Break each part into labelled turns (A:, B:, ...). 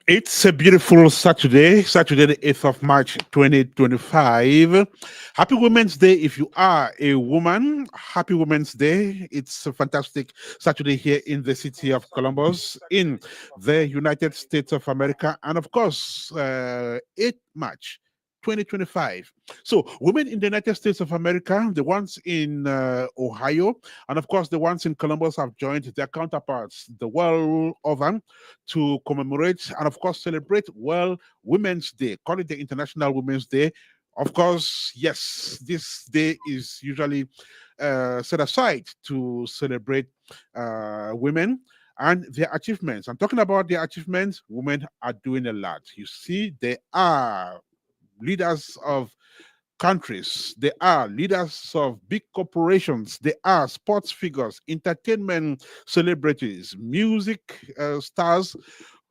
A: It's a beautiful Saturday, the 8th of March, 2025. Happy Women's Day if you are a woman. Happy Women's Day. It's a fantastic Saturday here in the city of Columbus, in the United States of America. And of course, 8th March. 2025. So, women in the United States of America, the ones in Ohio, and of course, the ones in Columbus have joined their counterparts the world over to commemorate and, of course, celebrate Women's Day. Call it the International Women's Day. Of course, yes, this day is usually set aside to celebrate women and their achievements. I'm talking about their achievements. Women are doing a lot. You see, they are leaders of countries. They are leaders of big corporations. They are sports figures, entertainment celebrities, music stars,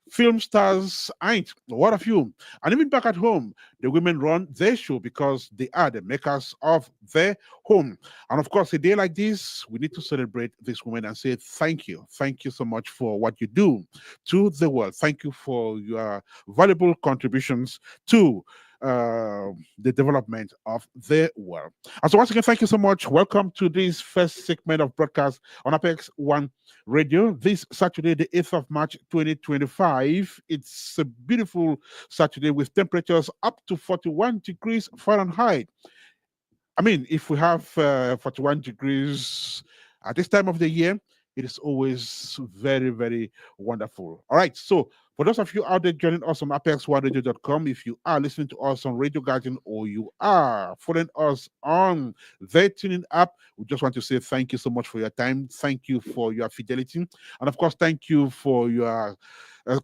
A: film stars, ain't what of you. And even back at home, the women run their show because they are the makers of their home. And of course, a day like this, we need to celebrate these women and say thank you. Thank you so much for what you do to the world. Thank you for your valuable contributions to the development of the world. And so once again, thank you so much. Welcome to this first segment of broadcast on Apex One Radio. This Saturday, the 8th of March, 2025. It's a beautiful Saturday with temperatures up to 41 degrees Fahrenheit. I mean, if we have 41 degrees at this time of the year, it is always very, very wonderful. All right. So, for those of you out there joining us on apex1radio.com, if you are listening to us on Radio Garden or you are following us on the tuning app, we just want to say thank you so much for your time. Thank you for your fidelity. And of course, thank you for your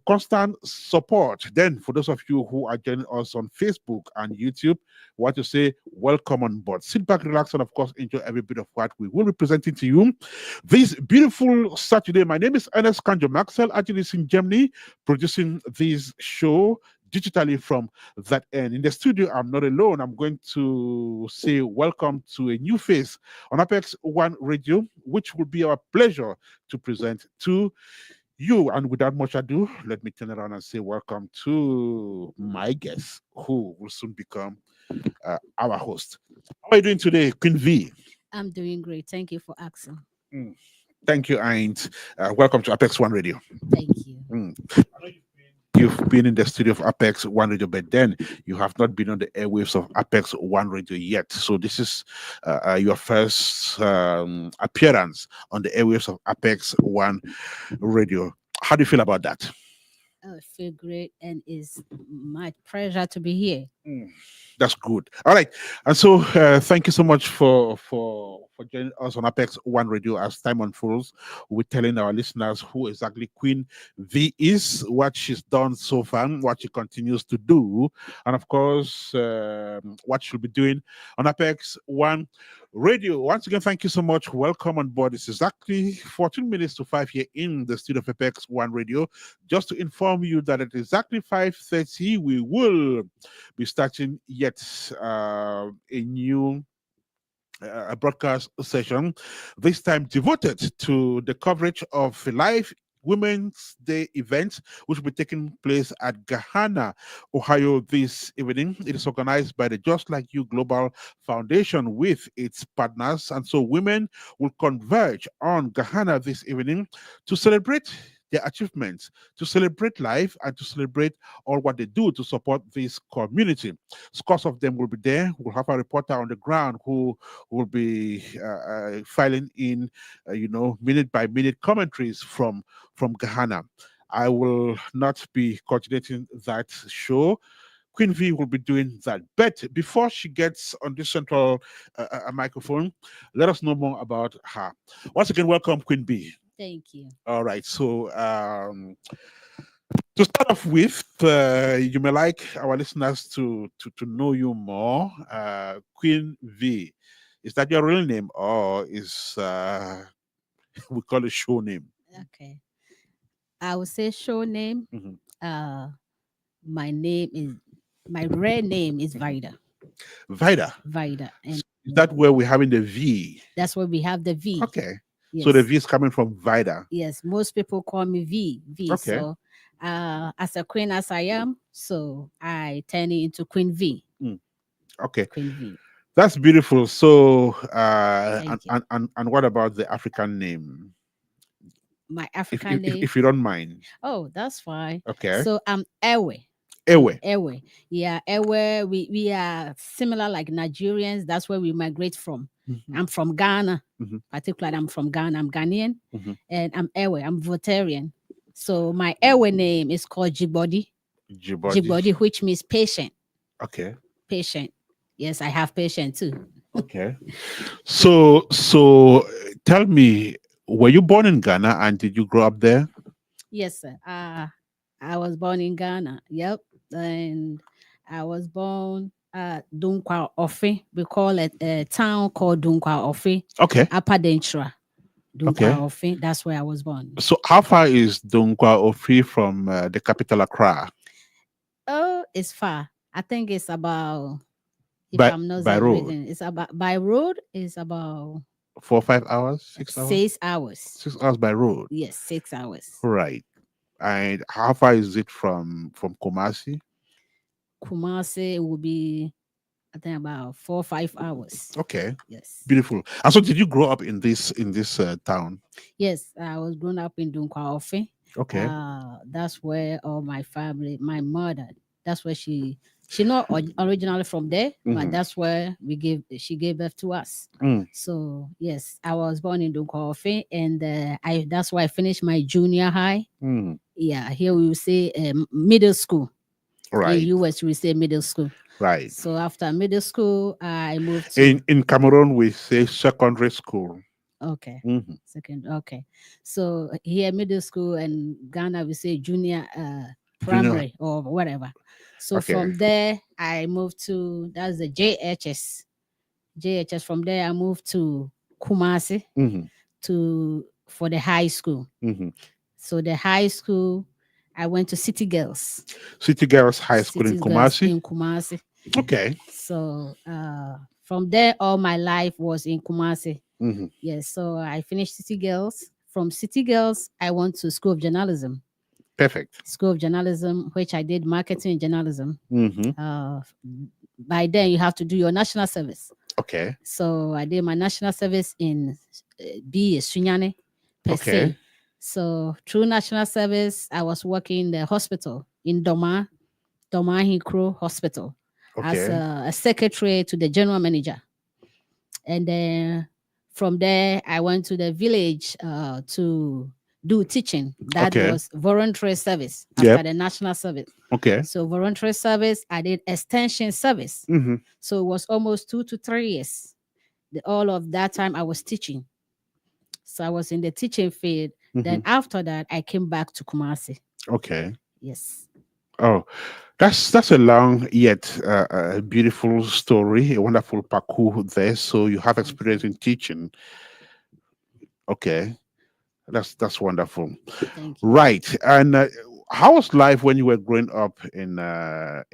A: constant support. Then, for those of you who are joining us on Facebook and YouTube, we want to say welcome on board. Sit back, relax, and of course, enjoy every bit of what we will be presenting to you this beautiful Saturday. My name is Ernest Kanjo. Marcel Adig is in Germany producing this show digitally from that end. In the studio, I'm not alone. I'm going to say welcome to a new face on Apex One Radio, which will be our pleasure to present to you. And without much ado, let me turn around and say welcome to my guest, who will soon become our host. How are you doing today, Queen Vee?
B: I'm doing great. Thank you for asking.
A: Mm. Thank you, and welcome to Apex One Radio.
B: Thank you.
A: Mm. I know you've been in the studio of Apex One Radio, but then you have not been on the airwaves of Apex One Radio yet. So this is your first appearance on the airwaves of Apex One Radio. How do you feel about that?
B: I feel great, and it's my pleasure to be here.
A: Mm, that's good. All right, and so thank you so much for joining us on Apex One Radio. As time unfolds, we're telling our listeners who exactly Queen V is, what she's done so far, what she continues to do, and of course, what she'll be doing on Apex One Radio. Once again, thank you so much. Welcome on board. It's exactly 14 minutes to 5 here in the studio of Apex One Radio. Just to inform you that at exactly 5:30, we will be starting yet a new a broadcast session, this time devoted to the coverage of a live Women's Day event, which will be taking place at Gahanna, Ohio this evening. It is organized by the Just Like You Global Foundation with its partners. And so women will converge on Gahanna this evening to celebrate their achievements, to celebrate life, and to celebrate all what they do to support this community. Scores of them will be there. We'll have a reporter on the ground who will be filing in, minute by minute commentaries from Ghana. I will not be coordinating that show. Queen V will be doing that. But before she gets on this central microphone, let us know more about her. Once again, welcome, Queen B.
B: Thank you.
A: All right. So To start off with, you may like our listeners to know you more. Queen V, is that your real name or is we call it show name?
B: Okay. I would say show name.
A: Mhm.
B: Uh, my name is my real name is Vida.
A: Vida.
B: Vida, and
A: Is that where we're having the V?
B: that's where we have the V.
A: Okay. So the
B: Yes,
A: V is coming from Vida.
B: yes. Most people call me V.
A: Okay.
B: So, as a queen as I am, so I turn it into Queen V.
A: Mm. Okay.
B: Queen V.
A: That's beautiful. So,
B: Thank you.
A: and what about the African name?
B: My
A: If
B: African
A: if, if
B: name.
A: if you don't mind.
B: Oh, that's fine.
A: Okay.
B: So I'm Ewe.
A: Ewe.
B: Ewe. Yeah, Ewe. We are similar like Nigerians. That's where we migrate from.
A: Mhm,
B: I'm from Ghana.
A: mhm,
B: Particularly, I'm from Ghana. I'm Ghanaian,
A: mhm.
B: and I'm Ewe. I'm Voltarian. So my Ewe name is called Jibodi.
A: Djibouti.
B: Jibodi, which means patient.
A: Okay.
B: Patient. Yes, I have patient too.
A: Okay. So tell me, were you born in Ghana and did you grow up there?
B: Yes, sir. I was born in Ghana. Yep. And I was born at Dunkwa Ofe. We call it a town called Dunkwa Ofe,
A: Okay.
B: Upper Dentra.
A: Okay.
B: Dunkwa Ofe. That's where I was born.
A: So how far is Donkwa Ofi from the capital Accra?
B: Oh, it's far. I think it's about, if
A: By
B: I'm not
A: by road?
B: exaggerating, it's about by road is about
A: 4 or 5 hours? 6 hours?
B: 6 hours.
A: 6 hours by road.
B: Yes, 6 hours.
A: Right. And how far is it from Kumasi?
B: Kumasi will be, I think, about 4 or 5 hours.
A: Okay.
B: Yes.
A: Beautiful. And so did you grow up in this town?
B: Yes, I was grown up in Dunkwa.
A: Okay.
B: That's where all my family, my mother, that's where she not originally from there, but
A: Mhm.
B: that's where she gave birth to us.
A: Mm.
B: So yes, I was born in Dunkwa, and I that's why I finished my junior high.
A: Mm.
B: Yeah, here we will say middle school. In
A: Right.
B: US we say middle school.
A: Right.
B: So after middle school, I moved to
A: In Cameroon we say secondary school.
B: okay.
A: Mhm.
B: Second, okay. So here, middle school, and Ghana, we say junior
A: Junior.
B: primary or whatever. So
A: Okay.
B: from there, I moved to that's the JHS. JHS. From there, I moved to Kumasi
A: Hmm.
B: to for the high school.
A: Hmm.
B: So the high school, I went to City Girls.
A: City Girls High School in
B: City Girls
A: Kumasi.
B: in Kumasi.
A: Okay.
B: So from there, all my life was in Kumasi.
A: Hmm.
B: Yes, so I finished City Girls. From City Girls, I went to School of Journalism.
A: Perfect.
B: School of Journalism, which I did marketing and journalism.
A: Hmm.
B: By then, you have to do your national service.
A: Okay.
B: So I did my national service in B. Sunyane, per
A: Okay.
B: se. So through national service, I was working in the hospital in Doma Hikro Hospital as
A: Okay.
B: a secretary to the general manager. And then from there, I went to the village to do teaching. That
A: Okay.
B: was voluntary service
A: Yep.
B: after the national service.
A: Okay.
B: So voluntary service, I did extension service.
A: Hmm.
B: So it was almost 2 to 3 years. All of that time I was teaching. So I was in the teaching field. Then after that, I came back to Kumasi.
A: Okay.
B: Yes.
A: Oh, that's a long yet beautiful story, a wonderful parcours there. So you have
B: Thank
A: experience
B: you.
A: in teaching. Okay, that's wonderful.
B: Thank you.
A: Right. And how was life when you were growing up in the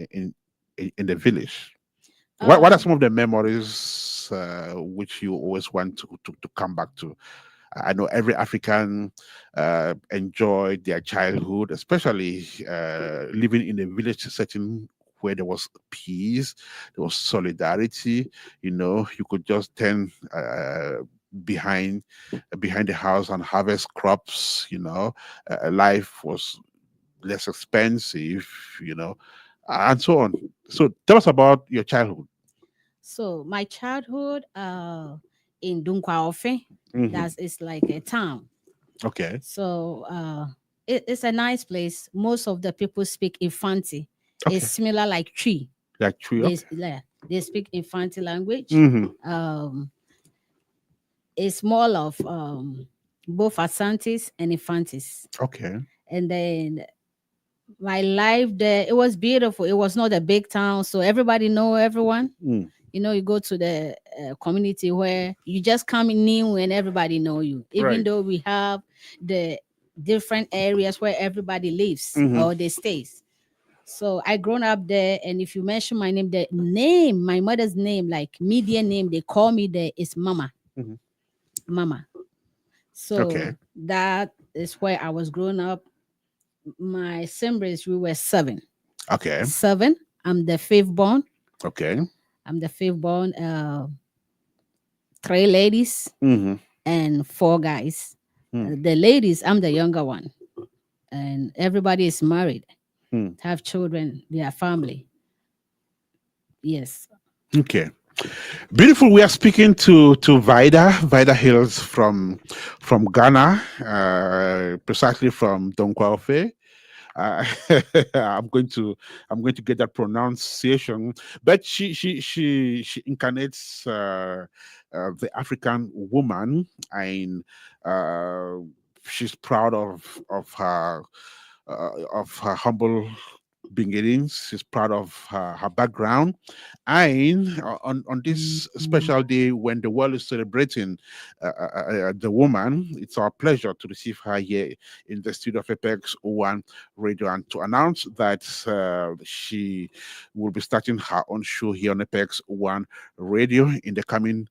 A: village? What are
B: Oh,
A: some of the memories which you always want to come back to? I know every African enjoyed their childhood, especially living in a village setting where there was peace, there was solidarity. You know, you could just turn behind behind the house and harvest crops. You know, life was less expensive. You know, and so on. So tell us about your childhood.
B: so my childhood in Dunkwa,
A: Hmm.
B: that's it's like a town.
A: Okay.
B: So it's a nice place. Most of the people speak Infanti. It's
A: Okay.
B: similar like tree.
A: Like tree. Okay.
B: They speak Infanti language.
A: Hmm.
B: Um, it's more of both Asantis and Infantis.
A: Okay.
B: And then My life there, it was beautiful. It was not a big town, so everybody know everyone.
A: Mm,
B: You go to the community where you just come in new and everybody know you. Even
A: right.
B: though we have the different areas where everybody lives
A: Hmm.
B: or they stays. So I grown up there, and if you mention my name, the name, my mother's name, like media name, they call me there is Mama,
A: Hmm.
B: Mama.
A: Okay.
B: So that is where I was growing up. My siblings, we were seven.
A: Okay.
B: Seven. I'm the fifth born.
A: Okay.
B: I'm the fifth born. Three ladies
A: Hmm.
B: and four guys.
A: Mm,
B: The ladies, I'm the younger one, and everybody is married,
A: mm.
B: have children, their family. Yes.
A: Okay. Beautiful. We are speaking to Vida Hills from Ghana, precisely from Donkwaofe. Uh, I'm going to I'm going to get that pronunciation, but she incarnates the African woman, and uh, she's proud of her humble beginnings. She's proud of her background. And on this special day when the world is celebrating the woman, it's our pleasure to receive her here in the studio of Apex One Radio and to announce that she will be starting her own show here on Apex One Radio in the coming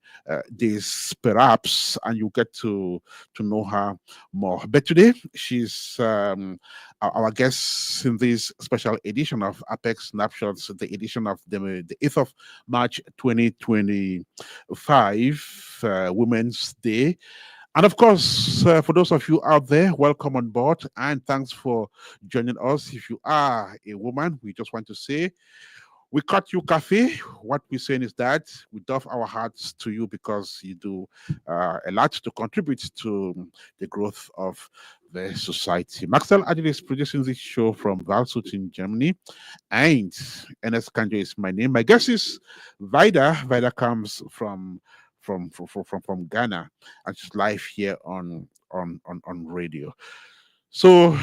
A: days, perhaps, and you get to know her more. But today, she's our guests in this special edition of Apex Snapshots, the edition of the 8th of March 2025, Women's Day. And of course, for those of you out there, welcome on board and thanks for joining us. If you are a woman, we just want to say we cut you cafe. What we're saying is that we doff our hearts to you because you do a lot to contribute to the growth of the society. Marcel Adig is producing this show from Waldshut in Germany, and Ernest Kanjo is my name. My guest is Vida. Vida comes from Ghana, and she's live here on radio. So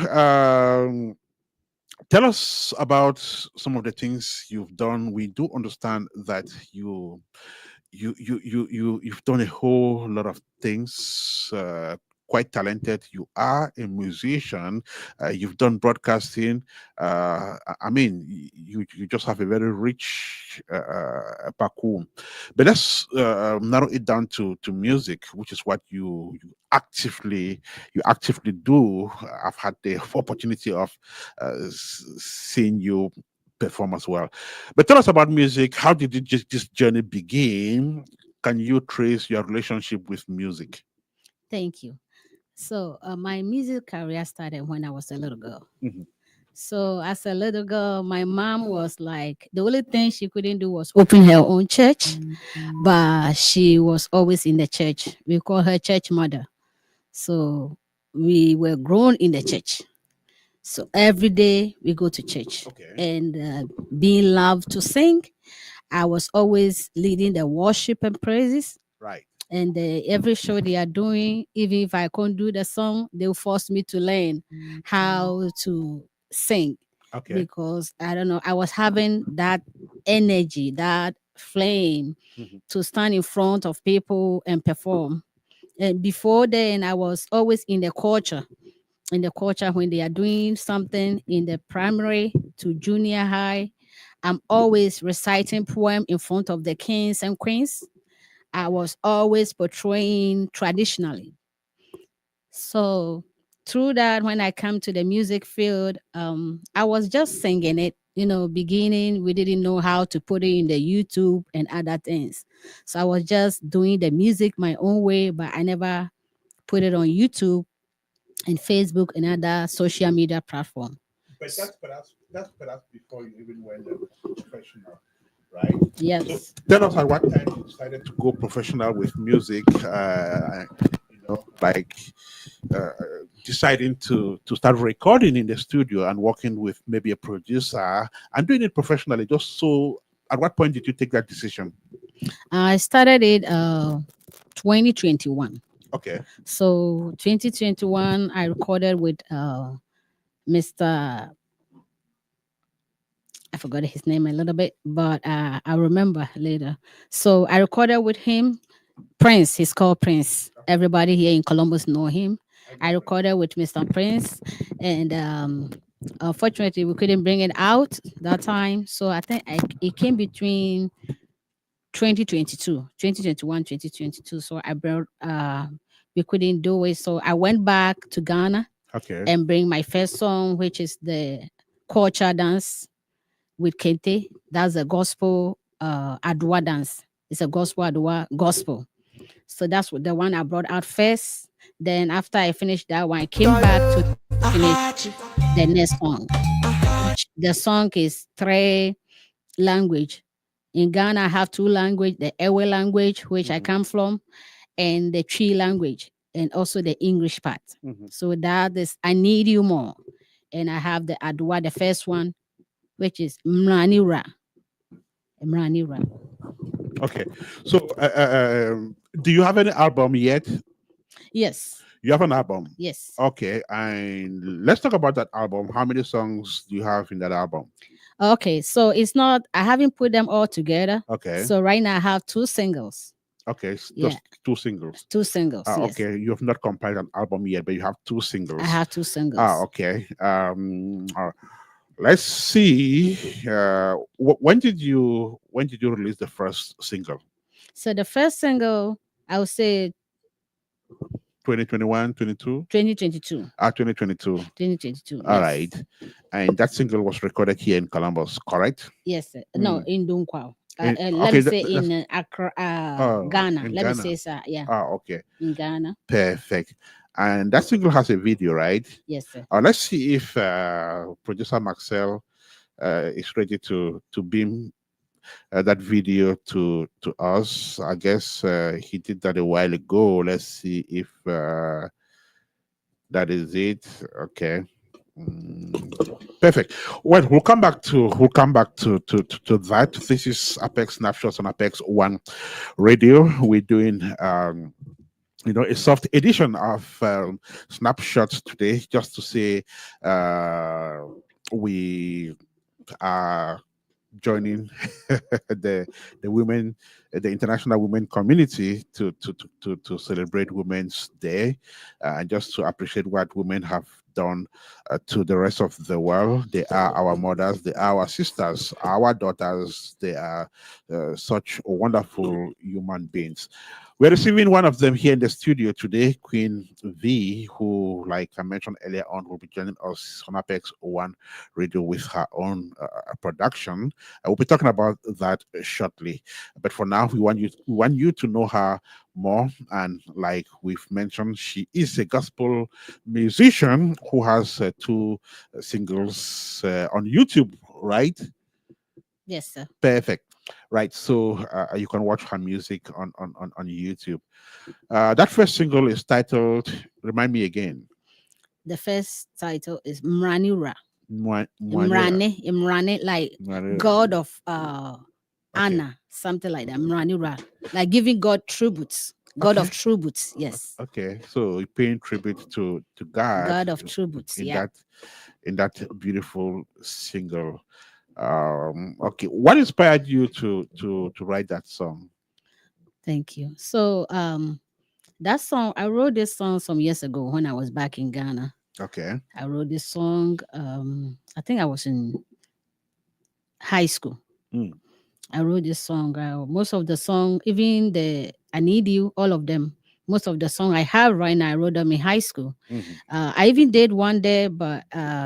A: tell us about some of the things you've done. We do understand that you've done a whole lot of things. Quite talented. You are a musician. You've done broadcasting. I mean, you just have a very rich background. But let's narrow it down to music, which is what you actively do. I've had the opportunity of seeing you perform as well. But tell us about music. How did this journey begin? Can you trace your relationship with music?
B: Thank you. So my music career started when I was a little girl.
A: Mhm.
B: So as a little girl, my mom was like, the only thing she couldn't do was open her own church, but she was always in the church. We call her church mother. So we were grown in the church. So every day we go to church,
A: Okay.
B: and being loved to sing. I was always leading the worship and praises.
A: Right.
B: And every show they are doing, even if I can't do the song, they'll force me to learn how to sing,
A: Okay.
B: because I don't know, I was having that energy, that flame
A: Mhm.
B: to stand in front of people and perform. And before then, I was always in the culture when they are doing something in the primary to junior high. I'm always reciting poem in front of the kings and queens. I was always portraying traditionally. So through that, when I come to the music field, I was just singing it. Beginning, we didn't know how to put it in the YouTube and other things. So I was just doing the music my own way, but I never put it on YouTube and Facebook and other social media platform.
A: But that's perhaps before you even went professional, right? So
B: Yes.
A: tell us at what time you decided to go professional with music. Like uh, deciding to start recording in the studio and working with maybe a producer and doing it professionally. Just so, at what point did you take that decision?
B: I started it 2021.
A: Okay.
B: So 2021, I recorded with Mr. forgot his name a little bit, but I remember later. So I recorded with him. Prince, he's called Prince. Everybody here in Columbus know him. I recorded with Mr. Prince, and unfortunately we couldn't bring it out that time. So I think it came between 2022, 2021, 2022. So I brought we couldn't do it. So I went back to Ghana
A: Okay.
B: and bring my first song, which is the culture dance with Kente. That's a gospel Adwa dance. It's a gospel Adwa gospel. So that's what the one I brought out first. Then after I finished that one, I came back to finish the next song. Which the song is three language. In Ghana, I have two language: the Ewe language, which I
A: Mhm.
B: come from, and the Tree language, and also the English part.
A: Mhm.
B: So that is I need you more, and I have the Adwa, the first one, which is Mranira. Mranira.
A: Okay. So, do you have any album yet?
B: Yes,
A: You have an album.
B: yes.
A: Okay, and let's talk about that album. How many songs do you have in that album?
B: Okay, so it's not. I haven't put them all together.
A: Okay.
B: So right now I have two singles.
A: Okay,
B: Yeah,
A: just two singles.
B: two singles. Yes,
A: Okay, you have not compiled an album yet, but you have two
B: I
A: singles.
B: have two singles.
A: Okay. Let's see. When did you release the first single?
B: So the first single, I would say
A: 2021, 22.
B: 2022.
A: 2022.
B: 2022.
A: All
B: Yes.
A: right. And that single was recorded here in Columbus, correct?
B: Yes. No,
A: Mm.
B: in Dunkwao. Let
A: Okay,
B: me say
A: that's
B: in Accra, Ghana.
A: in
B: Let me
A: Ghana.
B: say so. Yeah,
A: Okay,
B: in Ghana.
A: perfect. And that single has a video, right?
B: Yes, sir.
A: Let's see if producer Marcel is ready to beam that video to us. I guess he did that a while ago. Let's see if that is it. Okay. Perfect. Well, we'll come back to that. This is Apex Snapshots on Apex One Radio. We're doing a soft edition of Snapshots today, just to say we are joining the women, the international women community to celebrate Women's Day, and just to appreciate what women have done to the rest of the world. They are our mothers, they are our sisters, our daughters. They are such wonderful human beings. We're receiving one of them here in the studio today, Queen Vee, who, like I mentioned earlier on, will be joining us on Apex One Radio with her own production. We'll be talking about that shortly. But for now, we want you to know her more. And like we've mentioned, she is a gospel musician who has two singles on YouTube, right?
B: Yes, sir.
A: Perfect. Right. So you can watch her music on YouTube. That first single is titled, remind me again,
B: The first title is Mranira.
A: Mwanira.
B: Imrane, like
A: Mwanira.
B: God of
A: Okay.
B: Anna, something like that. Mranira, like giving God tributes. God of
A: Okay.
B: tributes. Yes,
A: Okay. So you're paying tribute to God
B: God of tributes.
A: in
B: Yeah.
A: that beautiful single. Okay. What inspired you to write that song?
B: Thank you. So that song, I wrote this song some years ago when I was back in Ghana.
A: Okay.
B: I wrote this song. I think I was in high school.
A: Mm.
B: I wrote this song. Most of the song, even the I Need You, all of them. Most of the song I have right now, I wrote them in high school.
A: Mhm.
B: I even did one day, but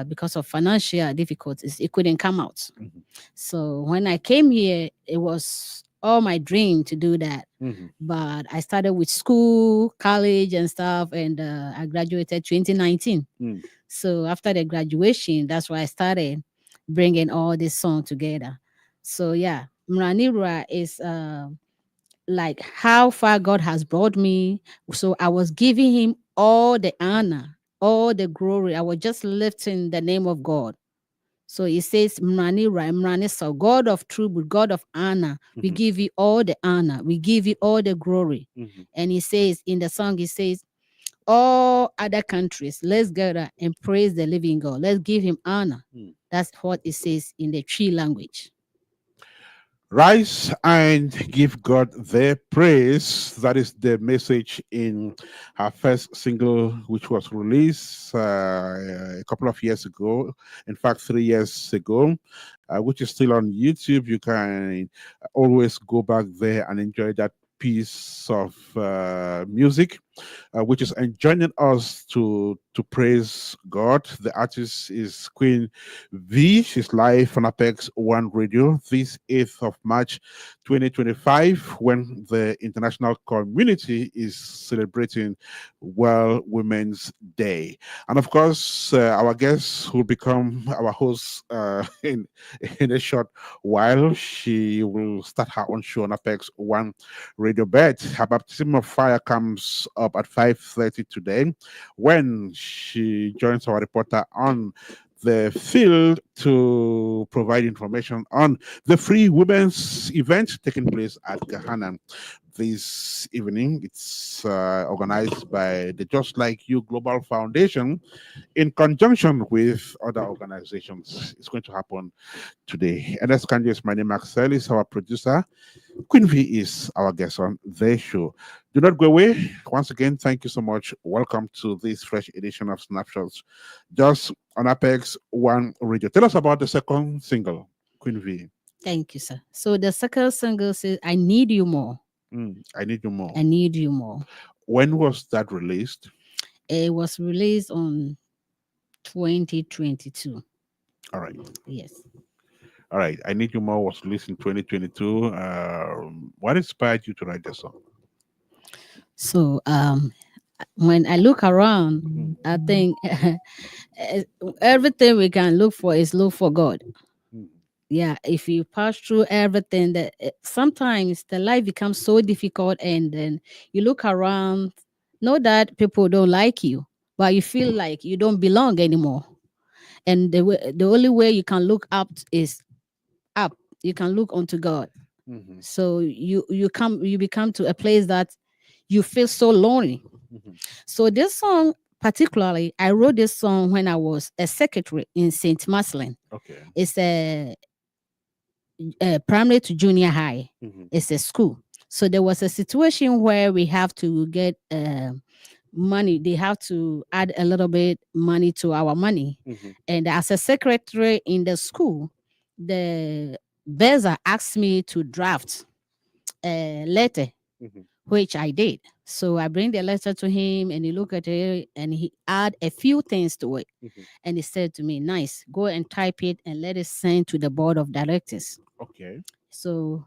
B: because of financial difficulties, it couldn't come out.
A: Mhm.
B: So when I came here, it was all my dream to do that.
A: Mhm.
B: But I started with school, college, and stuff, and I graduated 2019.
A: Mm.
B: So after the graduation, that's why I started bringing all this song together. So yeah, Mranira is like how far God has brought me. So I was giving him all the honor, all the glory. I was just lifting the name of God. So it says, Mranira, Mrani, so God of truth, God of honor, we
A: Mhm.
B: give you all the honor, we give you all the glory.
A: Mhm.
B: And he says in the song, he says, all other countries, let's gather and praise the living God. Let's give him honor.
A: Mm.
B: That's what it says in the tree language.
A: Rise and give God their praise. That is the message in her first single, which was released a couple of years ago. In fact, 3 years ago, which is still on YouTube. You can always go back there and enjoy that piece of music, which is joining us to praise God. The artist is Queen Vee. She's live on Apex One Radio this 8th of March 2025, when the international community is celebrating World Women's Day. And of course, our guest will become our host in a short while. She will start her own show on Apex One Radio. Bet her baptism of fire comes up at 5:30 today, when she joins our reporter on the field to provide information on the free women's event taking place at Ghana this evening. It's organized by the Just Like You Global Foundation in conjunction with other organizations. It's going to happen today. Ernest Kanjo is my name. Marcel is our producer. Queen Vee is our guest on the show. Do not go away. Once again, thank you so much. Welcome to this fresh edition of Snapshots, just on Apex One Radio. Tell us about the second single, Queen Vee.
B: Thank you, sir. So the second single says, I Need You More.
A: I Need You More.
B: I Need You More.
A: When was that released?
B: It was released on 2022.
A: All right.
B: Yes.
A: All right. I Need You More was released in 2022. What inspired you to write the song?
B: So when I look around, I think everything we can look for is look for God.
A: Mm.
B: Yeah, if you pass through everything, that sometimes the life becomes so difficult, and then you look around, know that people don't like you, but you feel like you don't belong anymore. And the only way you can look up is up. You can look unto God.
A: Mhm.
B: So you become to a place that you feel so lonely.
A: Mhm.
B: So this song particularly, I wrote this song when I was a secretary in St. Marcelin.
A: Okay.
B: It's a primary to junior high.
A: Mhm.
B: It's a school. So there was a situation where we have to get money. They have to add a little bit money to our money.
A: Mhm.
B: And as a secretary in the school, the Beza asked me to draft a letter,
A: Mhm.
B: which I did. So I bring the letter to him, and he looked at it, and he add a few things to it.
A: Mhm.
B: And he said to me, nice, go and type it and let it send to the board of directors.
A: Okay.
B: So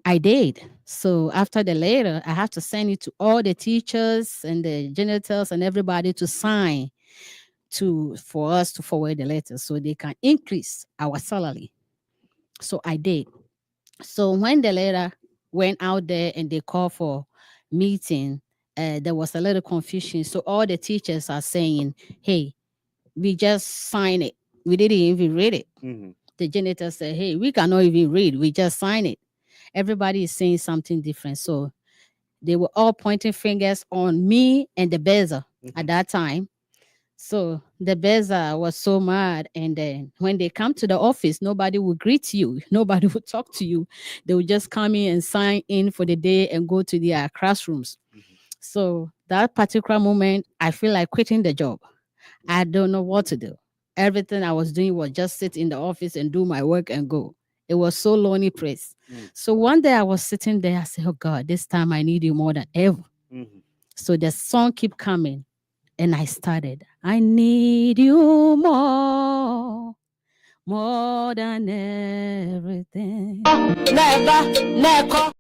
B: I did. So after the letter, I have to send it to all the teachers and the janitors and everybody to sign to for us to forward the letter so they can increase our salary. So I did. So when the letter went out there and they called for meeting, there was a little confusion. So all the teachers are saying, hey, we just signed it. We didn't even read it.
A: Mhm.
B: The janitor said, hey, we cannot even read. We just signed it. Everybody is saying something different. So they were all pointing fingers on me and the Beza at
A: Mhm.
B: that time. So the Beza was so mad. And then when they come to the office, nobody will greet you. Nobody will talk to you. They will just come in and sign in for the day and go to their classrooms.
A: Mhm.
B: So that particular moment, I feel like quitting the job. I don't know what to do. Everything I was doing was just sit in the office and do my work and go. It was so lonely place.
A: Mm.
B: So one day I was sitting there, I said, oh God, this time I need you more than ever.
A: Mhm.
B: So the song keep coming. And I started, I need you more than everything. Never, never.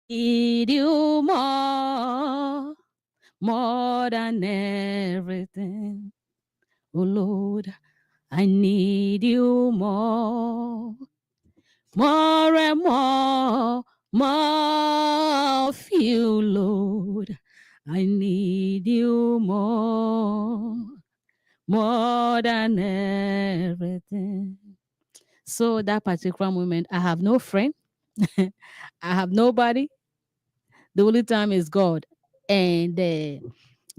B: Need you more than everything. Oh Lord, I need you more and more of you, Lord. I need you more than everything. So that particular moment, I have no friend. I have nobody. The only time is God. And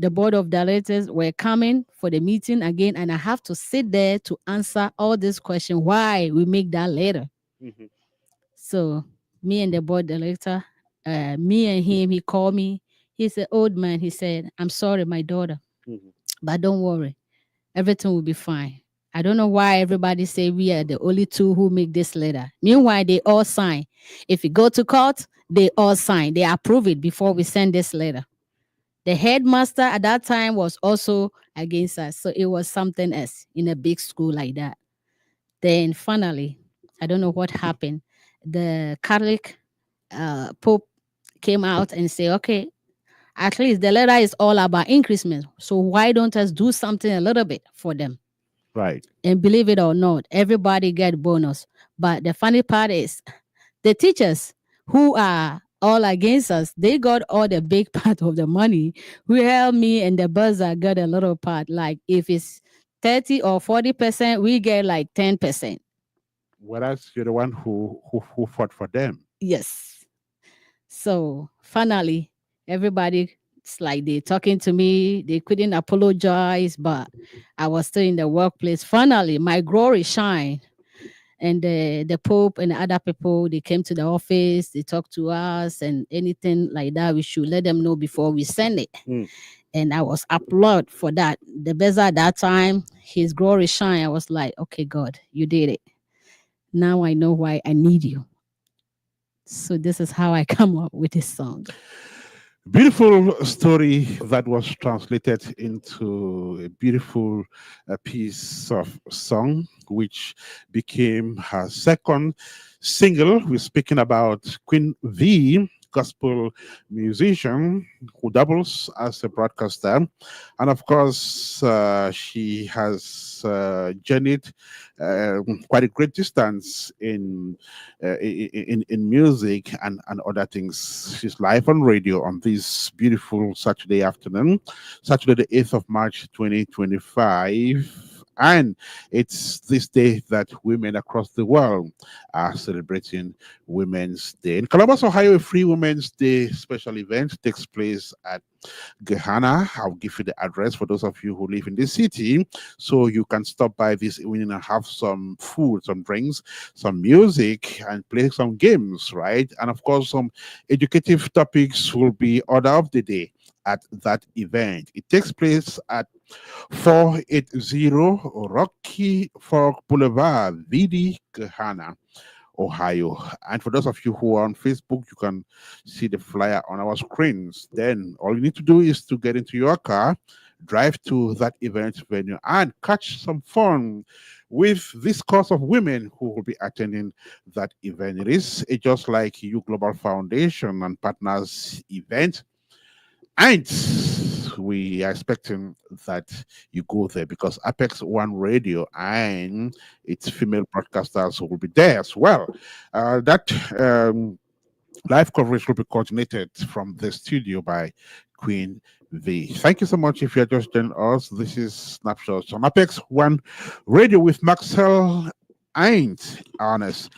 B: The board of directors were coming for the meeting again, and I have to sit there to answer all these questions why we make that letter.
A: Mhm.
B: So me and the board director, me and him, he called me. He's an old man. He said, "I'm sorry, my daughter,
A: Mhm.
B: but don't worry, everything will be fine." I don't know why everybody say we are the only two who make this letter. Meanwhile, they all sign. If you go to court, they all sign. They approve it before we send this letter. The headmaster at that time was also against us. So it was something else in a big school like that. Then finally, I don't know what happened. The Catholic Pope came out and said, okay, at least the letter is all about increasement. So why don't us do something a little bit for them?
A: Right.
B: And believe it or not, everybody get bonus. But the funny part is the teachers who are all against us, they got all the big part of the money. Where me and the buzzer got a little part. Like if it's 30 or 40%, we get like 10%.
A: Whereas you're the one who fought for them.
B: Yes. So finally, everybody, it's like they talking to me. They couldn't apologize, but I was still in the workplace. Finally, my glory shine. And the Pope and the other people, they came to the office, they talked to us, and anything like that, we should let them know before we send it.
A: Mm.
B: And I was applauded for that. The best at that time, his glory shine. I was like, okay, God, you did it. Now I know why I need you. So this is how I come up with this song.
A: Beautiful story that was translated into a beautiful piece of song, which became her second single. We're speaking about Queen Vee, gospel musician who doubles as a broadcaster. And of course, she has journeyed quite a great distance in music and other things. She's live on radio on this beautiful Saturday afternoon, Saturday the 8th of March 2025. And it's this day that women across the world are celebrating Women's Day. In Columbus, Ohio, a Free Women's Day special event takes place at Gehanna. I'll give you the address for those of you who live in the city, so you can stop by this evening and have some food, some drinks, some music, and play some games, right? And of course, some educative topics will be order of the day at that event. It takes place at 480 Rocky Fork Boulevard, VD, Gehanna, Ohio. And for those of you who are on Facebook, you can see the flyer on our screens. Then all you need to do is to get into your car, drive to that event venue, and catch some fun with this course of women who will be attending that event. It is a Just Like You Global Foundation and Partners event. And we are expecting that you go there because Apex One Radio and its female broadcasters will be there as well. That live coverage will be coordinated from the studio by Queen Vee. Thank you so much. If you're just joining us, this is Snapshot on Apex One Radio with Marcel and Ernest.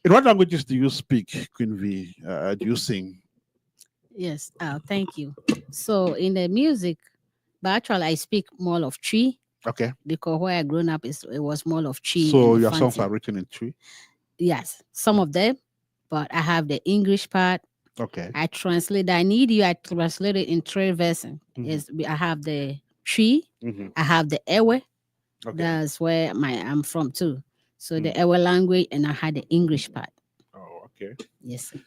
A: In what languages do you speak, Queen Vee? Do you sing?
B: Yes. Thank you. So in the music, but actually I speak more of tree
A: Okay.
B: because where I grown up is it was more of tree
A: So
B: and the
A: your songs
B: fancy.
A: are written in tree?
B: Yes, some of them, but I have the English part.
A: Okay.
B: I translate. I need you. I translate it in three versions.
A: Mhm.
B: Is I have the tree.
A: Mhm.
B: I have the Ewe.
A: Okay.
B: That's where I'm from too. So the
A: Mm.
B: Ewe language, and I had the English part.
A: Oh, okay.
B: Yes, sir.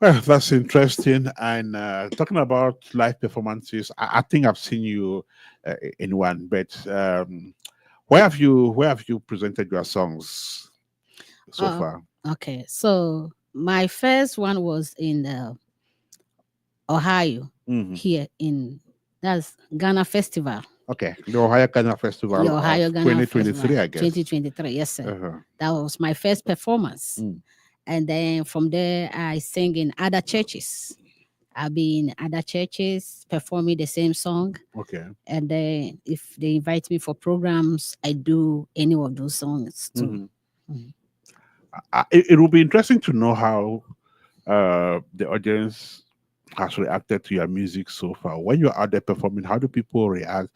A: Well, that's interesting. And talking about live performances, I think I've seen you in one, but where have you presented your songs so
B: Oh,
A: far?
B: okay. So my first one was in Ohio,
A: Hmm.
B: here in that's Ghana Festival.
A: Okay, the Ohio Ghana
B: The
A: Festival of
B: Ohio Ghana Festival
A: 2023, I guess.
B: 2023. Yes, sir.
A: Uh-huh.
B: That was my first performance.
A: Mm.
B: And then from there, I sing in other churches. I've been in other churches performing the same song.
A: Okay.
B: And then if they invite me for programs, I do any of those songs too.
A: Mhm.
B: Mhm.
A: It will be interesting to know how the audience has reacted to your music so far? When you're out there performing, how do people react?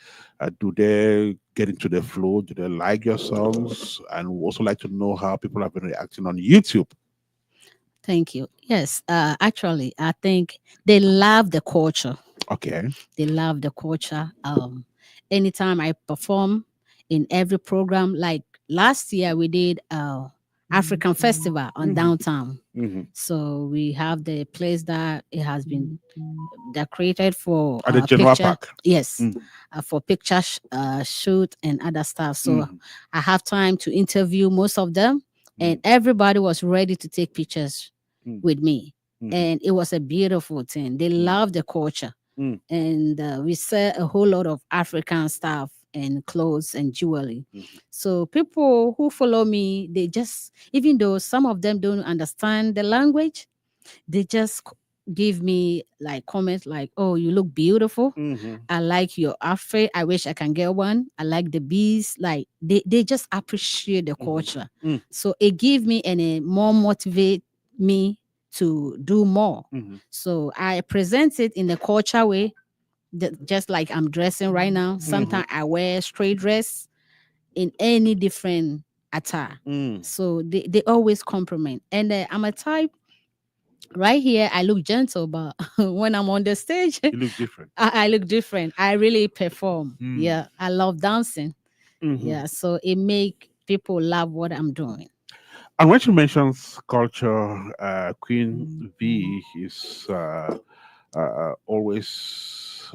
A: Do they get into the flow? Do they like your songs? And we also like to know how people have been reacting on YouTube.
B: Thank you. Yes, actually, I think they love the culture.
A: Okay.
B: They love the culture. Anytime I perform in every program, like last year we did African festival on
A: Hmm.
B: downtown.
A: Hmm.
B: So we have the place that it has been decorated for
A: At the General
B: picture.
A: Park.
B: Yes,
A: Mm-hmm.
B: for picture shoot and other stuff. So
A: Mm-hmm.
B: I have time to interview most of them, and everybody was ready to take pictures with me.
A: Mm-hmm.
B: And it was a beautiful thing. They love the culture,
A: Mm-hmm.
B: and we sell a whole lot of African stuff and clothes and jewelry. So people who follow me, they just, even though some of them don't understand the language, they just give me like comments like, "Oh, you look beautiful.
A: Mm-hmm.
B: I like your outfit. I wish I can get one. I like the bees." Like they just appreciate the culture.
A: Mm-hmm.
B: So it give me and it more motivate me to do more.
A: Mm-hmm.
B: So I present it in the culture way, just like I'm dressing right now.
A: Mm-hmm.
B: Sometimes I wear straight dress in any different attire.
A: Mm.
B: So they always compliment. And I'm a type right here, I look gentle, but when I'm on the stage,
A: You look different.
B: I look different. I really perform.
A: Mm.
B: Yeah, I love dancing.
A: Mm-hmm.
B: Yeah, so it make people love what I'm doing.
A: And when she mentions culture, Queen V is always,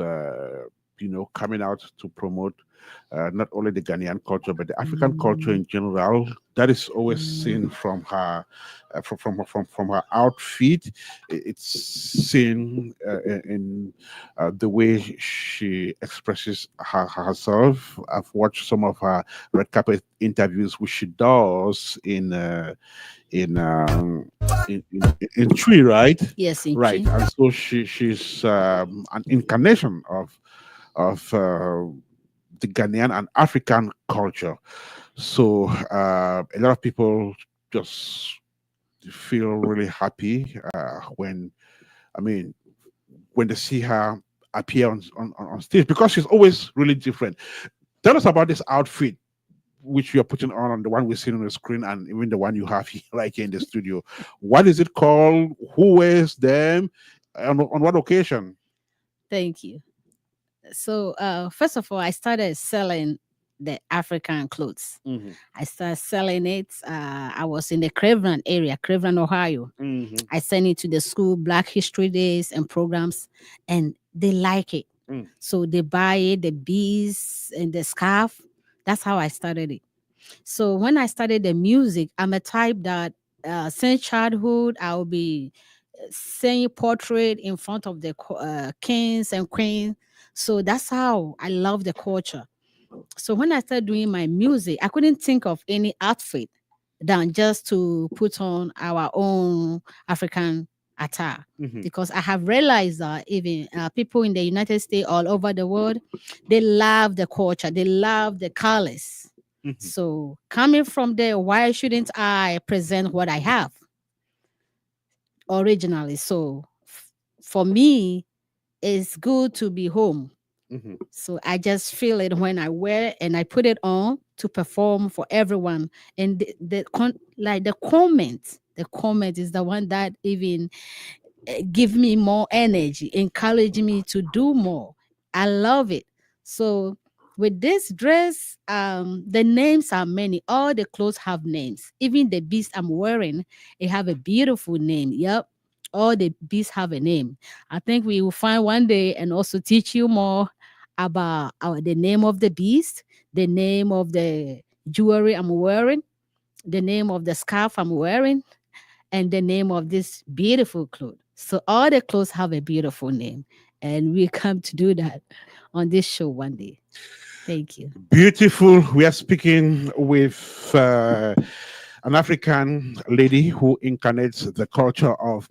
A: coming out to promote not only the Ghanaian culture but the African culture in general. That is always seen from her, from her outfit. It's seen in the way she expresses herself. I've watched some of her red carpet interviews, which she does in um in tree, right?
B: Yes, in
A: Right.
B: Chi.
A: And so she's an incarnation of the Ghanaian and African culture. So a lot of people just feel really happy when, I mean, when they see her appear on stage, because she's always really different. Tell us about this outfit which you're putting on the one we're seeing on the screen, and even the one you have here, right here in the studio. What is it called? Who wears them? On what occasion?
B: Thank you. So first of all, I started selling the African clothes.
A: Mm-hmm.
B: I started selling it. I was in the Cleveland area, Cleveland, Ohio.
A: Mm-hmm.
B: I sent it to the school, Black History Days and programs, and they like it.
A: Mm.
B: So they buy it, the beads and the scarf. That's how I started it. So when I started the music, I'm a type that since childhood I'll be saying portrait in front of the kings and queens. So that's how I love the culture. So when I started doing my music, I couldn't think of any outfit than just to put on our own African attire.
A: Mm-hmm.
B: Because I have realized that even people in the United States, all over the world, they love the culture, they love the colors.
A: Mm-hmm.
B: So coming from there, why shouldn't I present what I have originally? So for me, it's good to be home.
A: Mm-hmm.
B: So I just feel it when I wear it and I put it on to perform for everyone. And the comment is the one that even give me more energy, encourage me to do more. I love it. So with this dress, the names are many. All the clothes have names. Even the beast I'm wearing, it have a beautiful name. Yep. All the beasts have a name. I think we will find one day and also teach you more about the name of the beast, the name of the jewelry I'm wearing, the name of the scarf I'm wearing, and the name of this beautiful clothes. So all the clothes have a beautiful name, and we come to do that on this show one day. Thank you.
A: Beautiful. We are speaking with an African lady who incarnates the culture of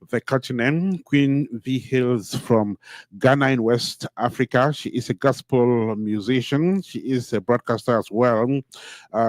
A: the continent. Queen Vee hails from Ghana in West Africa. She is a gospel musician. She is a broadcaster as well.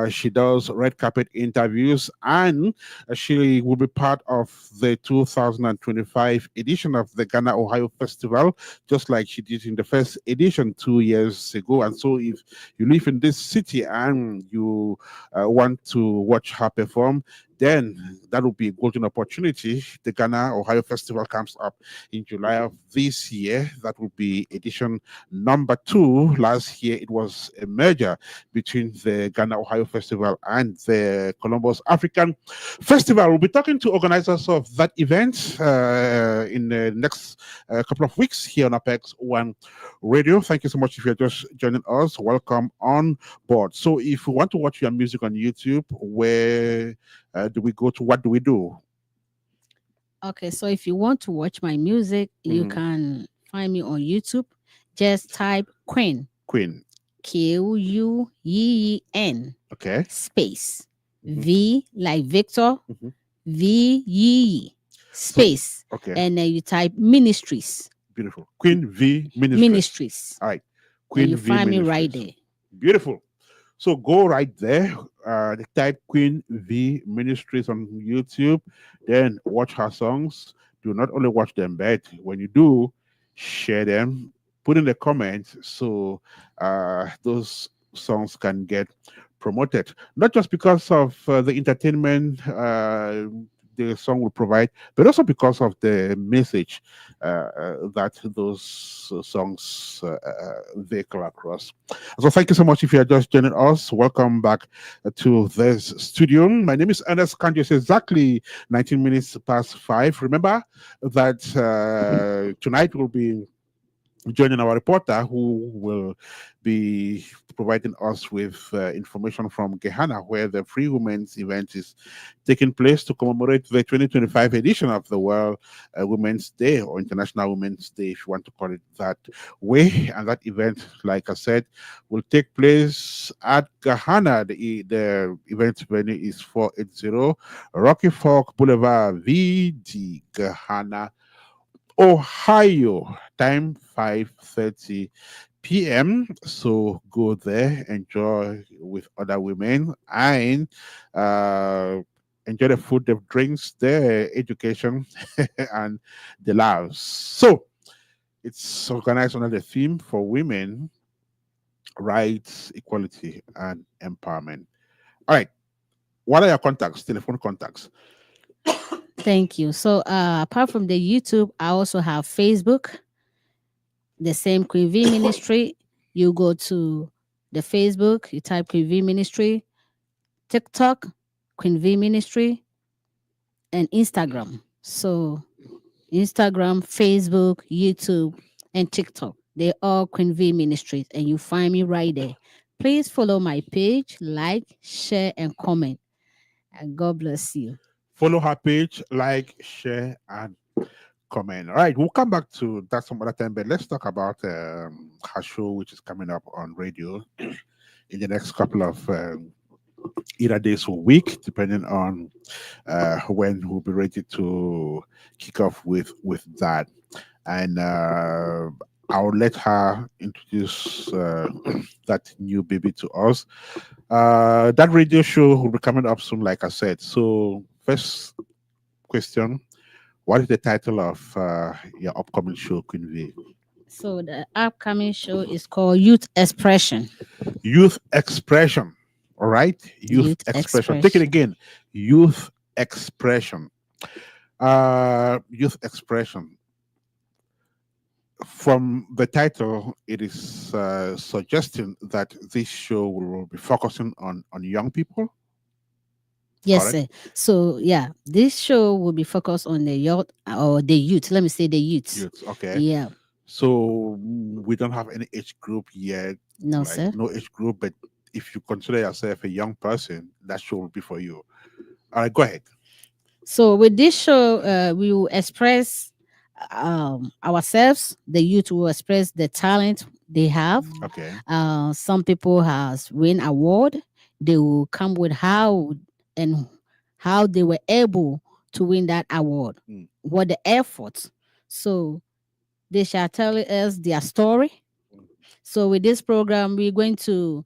A: She does red carpet interviews, and she will be part of the 2025 edition of the Ghana Ohio Festival, just like she did in the first edition 2 years ago. And so, if you live in this city and you want to watch her perform, then that will be a golden opportunity. The Ghana Ohio Festival comes up in July of this year. That will be edition number 2. Last year, it was a merger between the Ghana Ohio Festival and the Columbus African Festival. We'll be talking to organizers of that event in the next couple of weeks here on Apex One Radio. Thank you so much if you're just joining us. Welcome on board. So, if you want to watch your music on YouTube, where do we go to? What do we do?
B: Okay, so if you want to watch my music, you
A: Mhm.
B: can find me on YouTube. Just type Queen,
A: Queen.
B: Queen,
A: Okay.
B: space,
A: Mhm.
B: V like Victor,
A: Mhm.
B: V, space,
A: Okay.
B: and then you type Ministries.
A: Beautiful. Queen Vee Ministries.
B: Ministries.
A: All right.
B: And
A: Queen
B: you
A: Vee
B: find me right
A: Ministries.
B: there.
A: Beautiful. So go right there. Type Queen Vee Ministries on YouTube. Then watch her songs. Do not only watch them, but when you do, share them. Put in the comments so those songs can get promoted. Not just because of the entertainment the song will provide, but also because of the message that those songs vehicle across. So thank you so much if you are just joining us. Welcome back to this studio. My name is Ernest Kanjo. It's exactly 19 minutes past 5. Remember that tonight will be joining our reporter who will be providing us with information from Ghana, where the Free Women's event is taking place to commemorate the 2025 edition of the World Women's Day, or International Women's Day, if you want to call it that way. And that event, like I said, will take place at Ghana. The event venue is 480 Rocky Fork Boulevard, VD, Ghana, Ohio. Time 5:30 p.m. So go there, enjoy with other women, and uh, enjoy the food, the drinks, the education, and the laughs. So it's organized under the theme for women, rights, equality, and empowerment. All right. What are your contacts? Telephone contacts.
B: Thank you. So apart from the YouTube, I also have Facebook, the same Queen V Ministry. You go to the Facebook, you type Queen V Ministry, TikTok, Queen V Ministry, and Instagram. So Instagram, Facebook, YouTube, and TikTok. They're all Queen V Ministries, and you find me right there. Please follow my page, like, share, and comment. And God bless you.
A: Follow her page, like, share, and comment. All right, we'll come back to that some other time, but let's talk about her show, which is coming up on radio in the next couple of either days or week, depending on when we'll be ready to kick off with that. And I'll let her introduce that new baby to us. That radio show will be coming up soon, like I said. So, first question: what is the title of your upcoming show, Queen Vee?
B: So the upcoming show is called Youth Expression.
A: Youth expression. All right, youth
B: Youth
A: expression. Take it
B: Expression.
A: again. Youth expression. Youth expression. From the title, it is suggesting that this show will be focusing on young people.
B: Yes,
A: Correct.
B: sir. So yeah, this show will be focused on the youth or the youth. Let me say the youth.
A: Youth. Okay.
B: Yeah.
A: So we don't have any age group yet,
B: No,
A: like
B: sir.
A: no age group. But if you consider yourself a young person, that show will be for you. All right, go ahead.
B: So with this show, we will express ourselves. The youth will express the talent they have.
A: Okay.
B: Some people has win award. They will come with how and how they were able to win that award.
A: Mm.
B: What the effort. So they shall tell us their story.
A: Mm.
B: So with this program, we're going to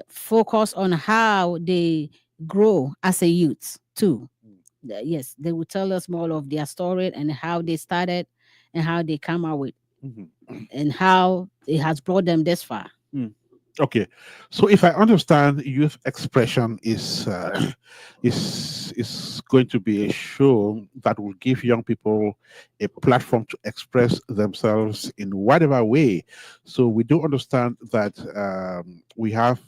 B: focus on how they grow as a youth too.
A: Mm.
B: Yes, they will tell us more of their story and how they started and how they come out with
A: Mhm.
B: and how it has brought them this far.
A: Mm. Okay, so if I understand, youth expression is going to be a show that will give young people a platform to express themselves in whatever way. So we do understand that we have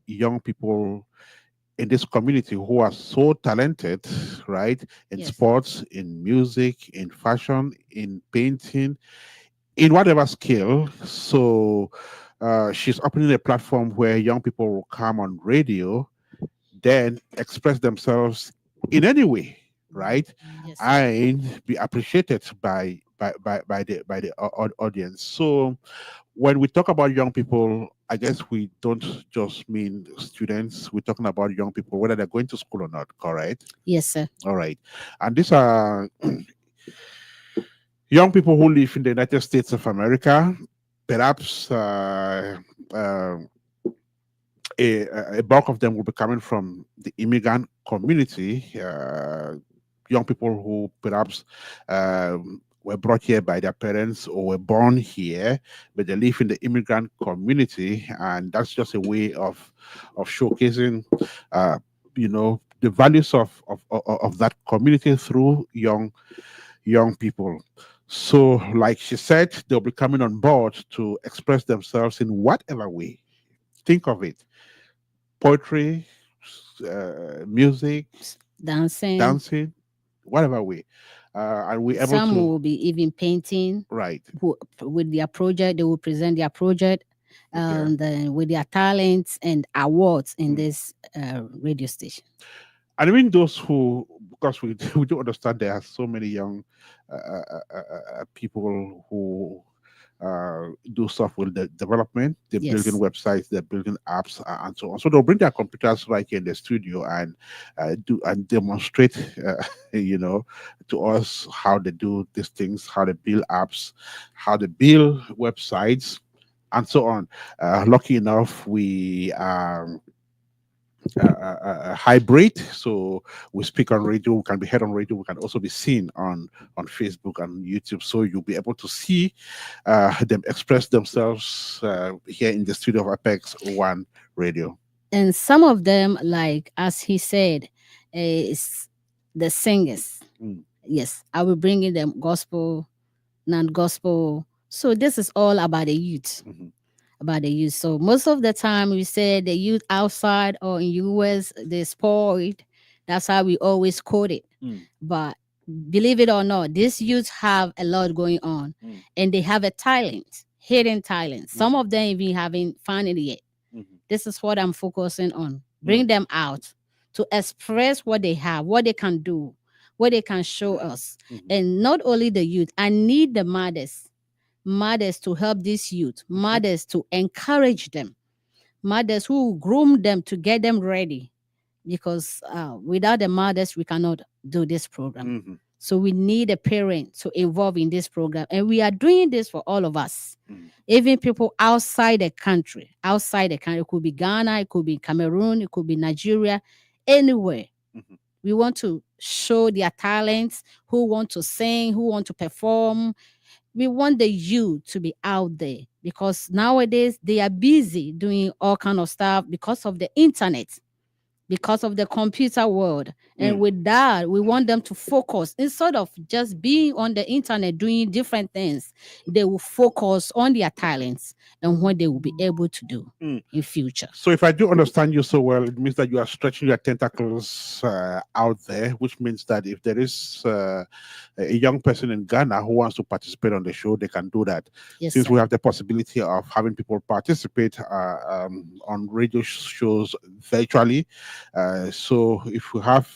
A: young people in this community who are so talented, right? In
B: Yes.
A: sports, in music, in fashion, in painting, in whatever skill. So she's opening a platform where young people will come on radio, then express themselves in any way, right?
B: Yes, sir.
A: And be appreciated by the audience. So when we talk about young people, I guess we don't just mean students. We're talking about young people, whether they're going to school or not. Correct?
B: Yes, sir.
A: All right. And these are young people who live in the United States of America, perhaps uh, a bulk of them will be coming from the immigrant community, young people who perhaps were brought here by their parents or were born here, but they live in the immigrant community, and that's just a way of showcasing, uh, the values of that community through young people. So, like she said, they'll be coming on board to express themselves in whatever way. Think of it: poetry, music,
B: Dancing.
A: dancing, whatever way. And we're able
B: Some
A: to,
B: will be even painting.
A: right.
B: With their project, they will present their project,
A: Okay.
B: and with their talents and awards in
A: Mm.
B: this radio station.
A: And even those who, because we, we do understand there are so many young people who do stuff with the development. They're building
B: Yes.
A: websites, they're building apps, and so on. So they'll bring their computers right here in the studio and do and demonstrate, to us how they do these things, how they build apps, how they build websites, and so on. Lucky enough, we hybrid. So we speak on radio, we can be heard on radio, we can also be seen on Facebook and YouTube. So you'll be able to see them express themselves here in the studio of Apex One Radio.
B: And some of them, like as he said, is the singers.
A: Mm.
B: Yes, I will bring in them gospel, non-gospel. So this is all about the youth.
A: Mhm.
B: About the youth. So most of the time we say the youth outside or in US they're spoiled. That's how we always quote it.
A: Mm.
B: But believe it or not, these youths have a lot going on
A: Mm.
B: and they have a talent, hidden talent. Some
A: Mhm.
B: of them even haven't found it yet.
A: Mhm.
B: This is what I'm focusing on.
A: Mm.
B: Bring them out to express what they have, what they can do, what they can show us.
A: Mhm.
B: And not only the youth, I need the mothers to help these youth,
A: Okay.
B: mothers to encourage them, mothers who groom them to get them ready. Because without the mothers, we cannot do this program.
A: Mhm.
B: So we need a parent to involve in this program. And we are doing this for all of us.
A: Mhm.
B: Even people outside the country, it could be Ghana, it could be Cameroon, it could be Nigeria, anywhere.
A: Mhm.
B: We want to show their talents, who want to sing, who want to perform. We want the youth to be out there because nowadays they are busy doing all kind of stuff because of the internet, because of the computer world. And
A: Mm.
B: with that, we want them to focus instead of just being on the internet doing different things. They will focus on their talents and what they will be able to do
A: Mm.
B: in future.
A: So, if I do understand you so well, it means that you are stretching your tentacles out there, which means that if there is a young person in Ghana who wants to participate on the show, they can do that.
B: Yes,
A: Since
B: sir.
A: we have the possibility of having people participate on radio shows virtually, so if we have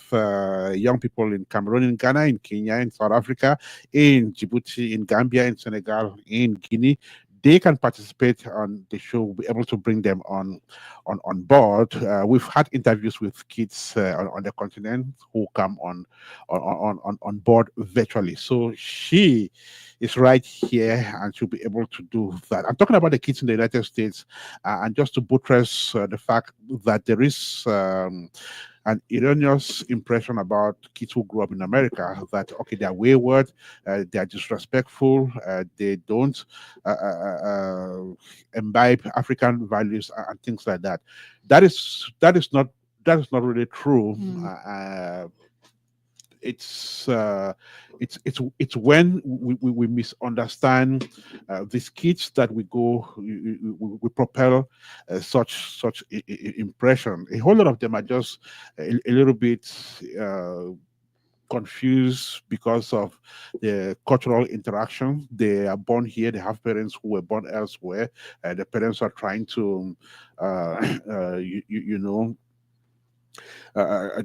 A: young people in Cameroon, in Ghana, in Kenya, in South Africa, in Djibouti, in Gambia, in Senegal, in Guinea, they can participate on the show, we'll be able to bring them on board. We've had interviews with kids on the continent who come on board virtually. So she is right here and she'll be able to do that. I'm talking about the kids in the United States, and just to buttress the fact that there is an erroneous impression about kids who grew up in America that okay, they're wayward, they are disrespectful, they don't imbibe African values and things like that. That is not really true. It's it's when we misunderstand these kids that we propel such impression. A whole lot of them are just a little bit confused because of the cultural interaction. They are born here, they have parents who were born elsewhere, the parents are trying to you know,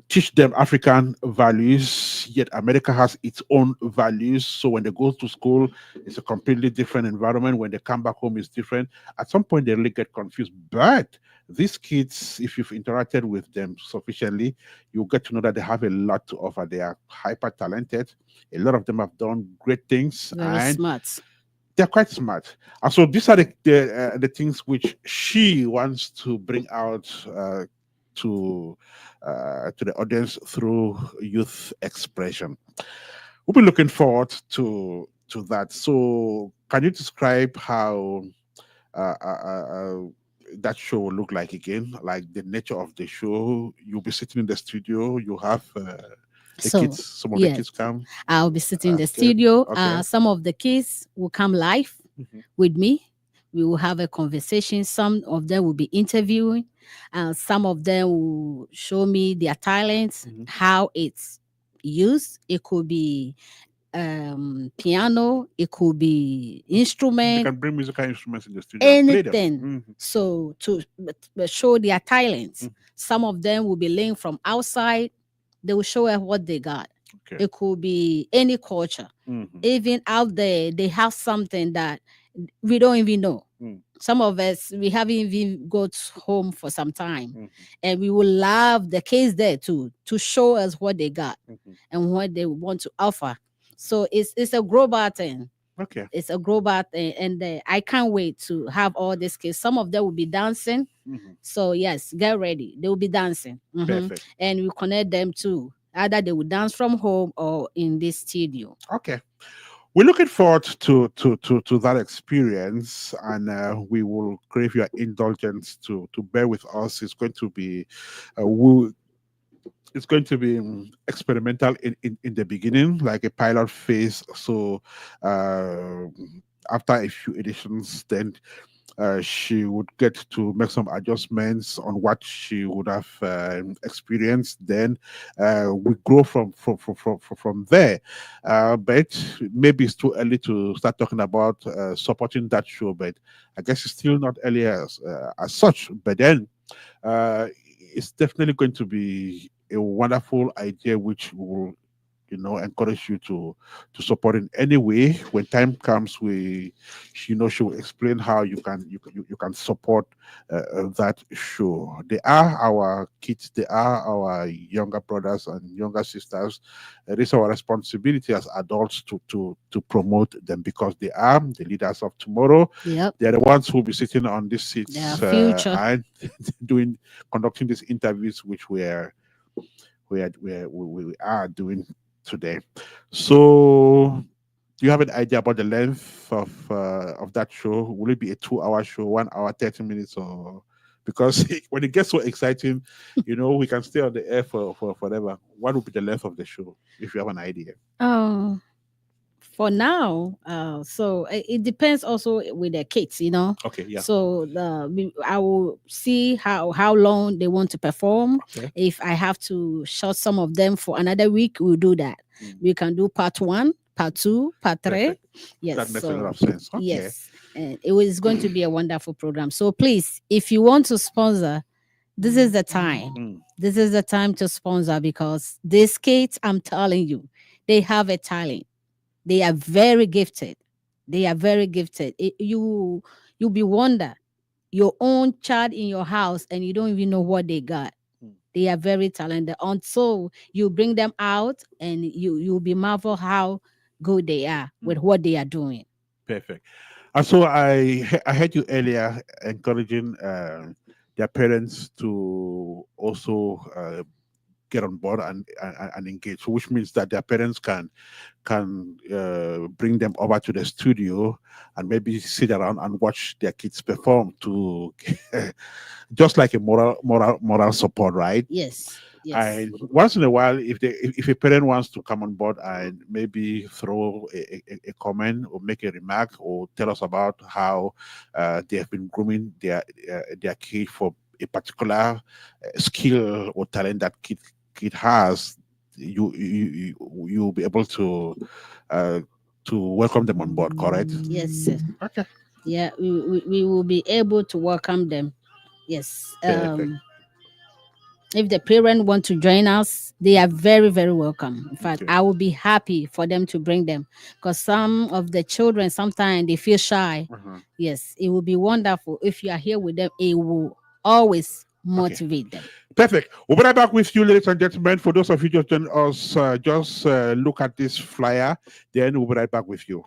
A: teach them African values, yet America has its own values. So when they go to school, it's a completely different environment. When they come back home, it's different. At some point, they really get confused. But these kids, if you've interacted with them sufficiently, you'll get to know that they have a lot to offer. They are hyper talented. A lot of them have done great things,
B: Very
A: and
B: smart.
A: they're quite smart. And so these are the things which she wants to bring out to the audience through youth expression. We'll be looking forward to that. So, can you describe how uh, uh, uh, uh, that show will look like again? Like the nature of the show? You'll be sitting in the studio. You have the
B: So,
A: kids. Some of the
B: yes,
A: kids come.
B: I'll be sitting in the
A: Okay.
B: studio.
A: Okay.
B: Some of the kids will come live
A: Mhm.
B: with me. We will have a conversation. Some of them will be interviewing. Some of them will show me their talents,
A: Mhm.
B: how it's used. It could be piano, it could be
A: They
B: instrument,
A: can bring musical instruments in the studio and play them.
B: anything.
A: Mhm.
B: So to but show their talents.
A: Mhm.
B: Some of them will be laying from outside. They will show us what they got.
A: Okay.
B: It could be any culture.
A: Mhm.
B: Even out there, they have something that we don't even know.
A: Mm.
B: Some of us we haven't even got home for some time,
A: Mhm.
B: and we will love the kids there too to show us what they got
A: Mhm.
B: and what they want to offer. So it's a global thing.
A: Okay.
B: It's a global thing, and I can't wait to have all these kids. Some of them will be dancing.
A: Mhm.
B: So yes, get ready. They will be dancing,
A: Perfect.
B: and we connect them too. Either they will dance from home or in this studio.
A: Okay. We're looking forward to that experience, and we will crave your indulgence to bear with us. It's going to be it's going to be experimental in the beginning, like a pilot phase. So uh, after a few editions, then she would get to make some adjustments on what she would have experienced. Then we grow from there. But maybe it's too early to start talking about supporting that show. But I guess it's still not early as such. But then it's definitely going to be a wonderful idea which will encourage you to support in any way. When time comes, she will explain how you can support that show. They are our kids, they are our younger brothers and younger sisters. It is our responsibility as adults to promote them, because they are the leaders of tomorrow.
B: Yep,
A: They're the ones who will be sitting on these
B: their
A: seats
B: future.
A: and conducting these interviews which we are doing today. So, do you have an idea about the length of that show? Will it be a 2 hour show, 1 hour, 30 minutes, or because when it gets so exciting, we can stay on the air for forever. What would be the length of the show if you have an idea?
B: Oh, for now, so it depends also with the kids.
A: Okay, yeah.
B: So I will see how long they want to perform.
A: Okay.
B: If I have to short some of them for another week, we'll do that. We can do part 1, part 2, part 3.
A: Perfect.
B: Yes.
A: That makes a lot
B: So
A: of sense. Okay.
B: yes, and it was going to be a wonderful program. So please, if you want to sponsor, this is the time.
A: Mm.
B: This is the time to sponsor, because these kids, I'm telling you, they have a talent. They are very gifted. They are very gifted. You'll be wonder your own child in your house and you don't even know what they got.
A: Mm.
B: They are very talented. Until you bring them out and you'll be marvel how good they are with
A: Mm.
B: what they are doing.
A: Perfect. And so I heard you earlier encouraging their parents to also get on board and engage, so which means that their parents can bring them over to the studio and maybe sit around and watch their kids perform to just like a moral support, right?
B: Yes, yes.
A: And once in a while, if a parent wants to come on board and maybe throw a comment or make a remark or tell us about how they have been grooming their kid for a particular skill or talent that kid has, you'll be able uh, to welcome them on board, correct?
B: Yes, sir.
A: Okay,
B: Yeah, we will be able to welcome them. Yes.
A: perfect.
B: If the parent want to join us, they are very, very welcome. In fact,
A: Okay.
B: I will be happy for them to bring them because some of the children sometimes they feel shy.
A: Uh-huh.
B: Yes, it will be wonderful if you are here with them. It will always
A: Okay.
B: motivate them.
A: Perfect. We'll be right back with you, ladies and gentlemen. For those of you just joined us, just look at this flyer. Then we'll be right back with you.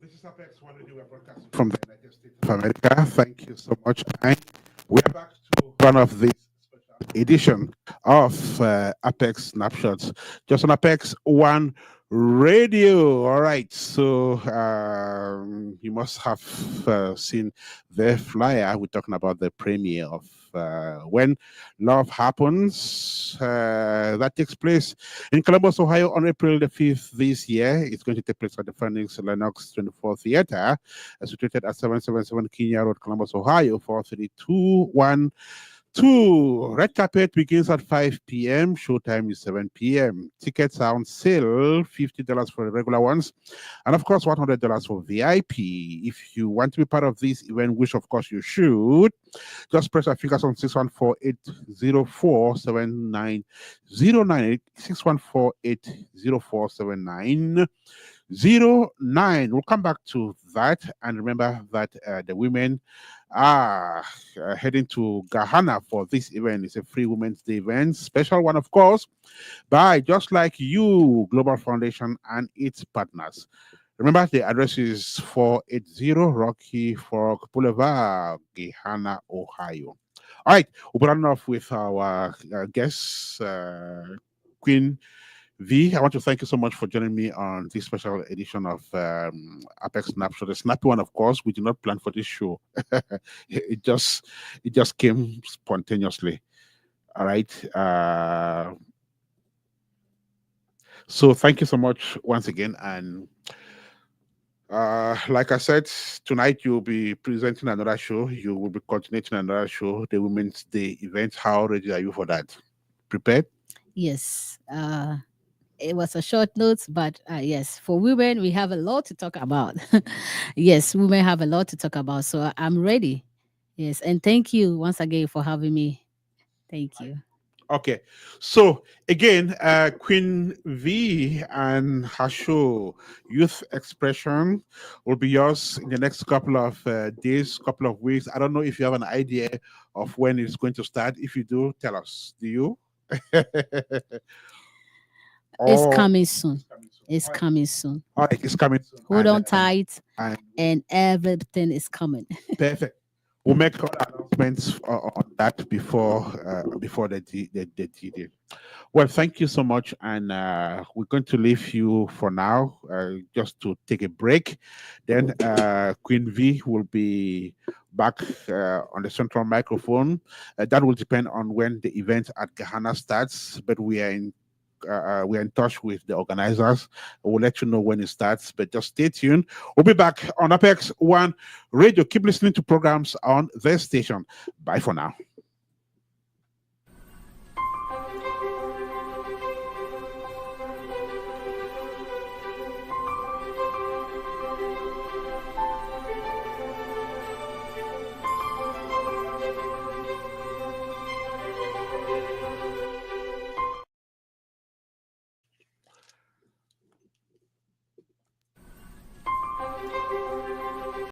A: This is Apex One Radio broadcasting from the United States of America. Thank you so much. And we're back to one of these special edition of Apex Snapshots, just on Apex One Radio. All right. So you must have seen the flyer. We're talking about the premiere of When Love Happens. That takes place in Columbus, Ohio on April the 5th this year. It's going to take place at the Phoenix Lennox 24 Theater, situated at 777 Kenya Road, Columbus, Ohio, 43212. Red carpet begins at 5 p.m. Showtime is 7 p.m. Tickets are on sale, $50 for the regular ones, and of course, $100 for VIP. If you want to be part of this event, which of course you should, just press your fingers on 614-804-7909. 614-804-7909. We'll come back to that. And remember that the women are heading to Ghana for this event. It's a free Women's Day event. Special one, of course, by Just Like You Global Foundation and its partners. Remember, the address is 480 Rocky Fork Boulevard, Gahanna, Ohio. All right, we'll run off with our guest, Queen Vee. I want to thank you so much for joining me on this special edition of Apex Snapshot. The snappy one, of course. We did not plan for this show. it just it just came spontaneously. All right. So thank you so much once again. And like I said, tonight you'll be presenting another show. You will be coordinating another show, the Women's Day event. How ready are you for that? Prepared?
B: Yes. It was a short note, but yes, for women, we have a lot to talk about. Yes, women have a lot to talk about. So I'm ready. Yes. And thank you once again for having me. Thank you.
A: Okay. So again, Queen V and her show, Youth Expression, will be yours in the next couple of days, couple of weeks. I don't know if you have an idea of when it's going to start. If you do, tell us. Do you?
B: It's
A: Oh,
B: coming soon. It's coming soon.
A: all right, it's coming soon.
B: Hold on tight,
A: And
B: and everything is coming.
A: perfect. We'll make other announcements on that before the DD. Well, thank you so much, and we're going to leave you for now, just to take a break. Then Queen V will be back on the central microphone. That will depend on when the event at Ghana starts, but we are in touch with the organizers. We'll let you know when it starts, but just stay tuned. We'll be back on Apex One Radio. Keep listening to programs on this station. Bye for now.